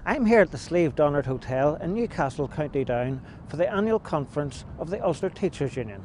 I'm here at the Slieve Donard Hotel in Newcastle, County Down for the annual conference of the Ulster Teachers Union.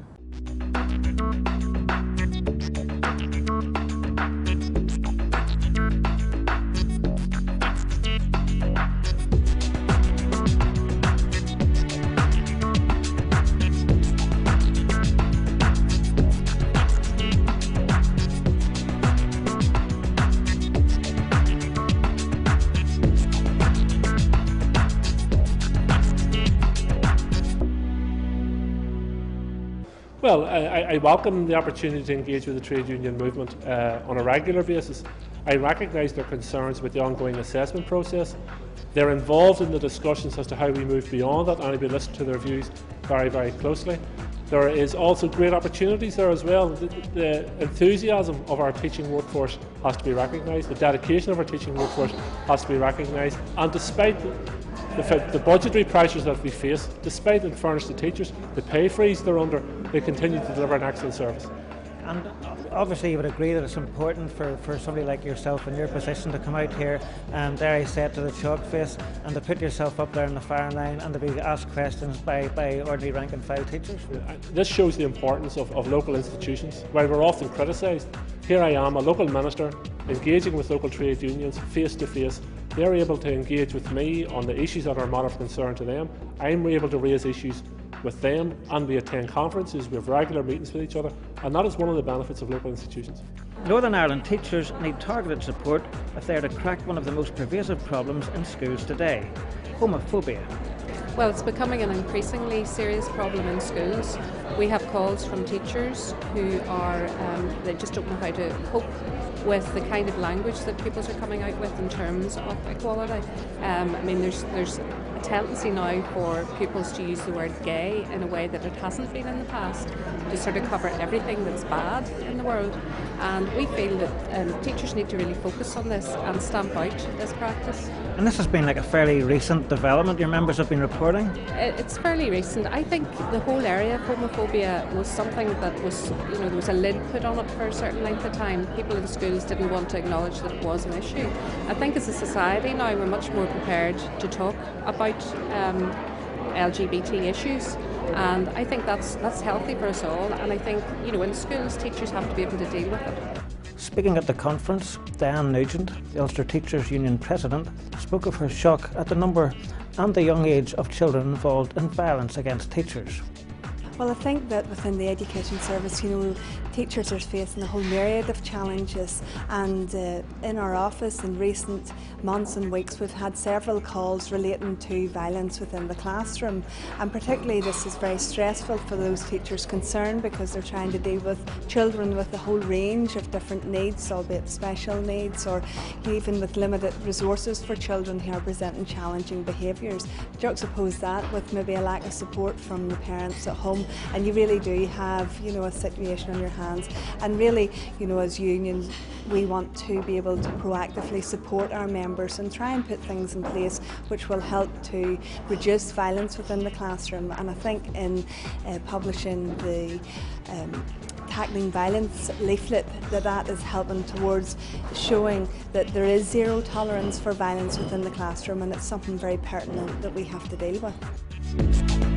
Well, I welcome the opportunity to engage with the trade union movement on a regular basis. I recognise their concerns with the ongoing assessment process. They're involved in the discussions as to how we move beyond that, and I'll be listening to their views very, very closely. There is also great opportunities there as well. The enthusiasm of our teaching workforce has to be recognised, the dedication of our teaching workforce has to be recognised, and despite the budgetary pressures that we face, despite, in fairness to teachers, the pay freeze they're under, they continue to deliver an excellent service. And obviously you would agree that it's important for somebody like yourself in your position to come out here and, dare I say it, to the chalk face and to put yourself up there in the firing line and to be asked questions by ordinary rank and file teachers. This shows the importance of local institutions. While we're often criticised, here I am, a local minister, engaging with local trade unions face to face. They're able to engage with me on the issues that are a matter of concern to them. I'm able to raise issues with them, and we attend conferences, we have regular meetings with each other, and that is one of the benefits of local institutions. Northern Ireland teachers need targeted support if they are to crack one of the most pervasive problems in schools today: homophobia. Well, it's becoming an increasingly serious problem in schools. We have calls from teachers who are, they just don't know how to cope with the kind of language that pupils are coming out with in terms of equality. I mean, there's a tendency now for pupils to use the word gay in a way that it hasn't been in the past, to sort of cover everything that's bad in the world. And we feel that teachers need to really focus on this and stamp out this practice. And this has been like a fairly recent development, your members have been reporting? It's fairly recent. I think the whole area of homophobia was something that was, there was a lid put on it for a certain length of time. People in schools didn't want to acknowledge that it was an issue. I think as a society now we're much more prepared to talk about LGBT issues, and I think that's healthy for us all, and I think in schools teachers have to be able to deal with it. Speaking at the conference, Diane Nugent, the Ulster Teachers Union President, spoke of her shock at the number and the young age of children involved in violence against teachers. Well, I think that within the education service, teachers are facing a whole myriad of challenges, and in our office in recent months and weeks we've had several calls relating to violence within the classroom, and particularly this is very stressful for those teachers concerned because they're trying to deal with children with a whole range of different needs, albeit special needs, or even with limited resources for children who are presenting challenging behaviours. Juxtapose that with maybe a lack of support from the parents at home, and you really do have a situation on your hands. And really, as unions, we want to be able to proactively support our members and try and put things in place which will help to reduce violence within the classroom. And I think in publishing the Tackling Violence leaflet, that is helping towards showing that there is zero tolerance for violence within the classroom, and it's something very pertinent that we have to deal with.